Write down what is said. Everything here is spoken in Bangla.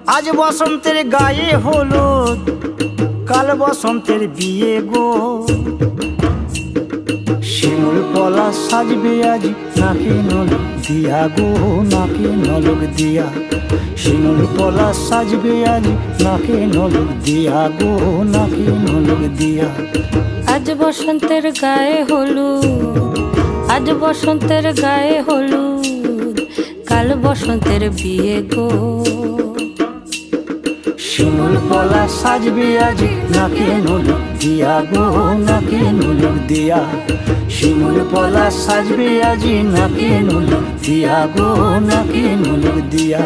আজ বসন্তের গায়ে হলুদ, কাল বসন্তের বিয়ে গো। শিমুল পলা সাজবে আজ নাকে নলক দিয়া গো, নাকে নলক দিয়া। শিমুল পলা সাজবে আজ নাকে নলক দিয়া গো, নাকে নলক দিয়া। আজ বসন্তের গায়ে হলুদ, আজ বসন্তের গায়ে হলুদ, কাল বসন্তের বিয়ে গো। শিমুল পলা সাজবে আজ নাকে নলক দিয়া গো, নাকে নলক দিয়া। শিমুল পলা সাজবে আজ নাকে নলক দিয়া গো, নাকে নলক দিয়া।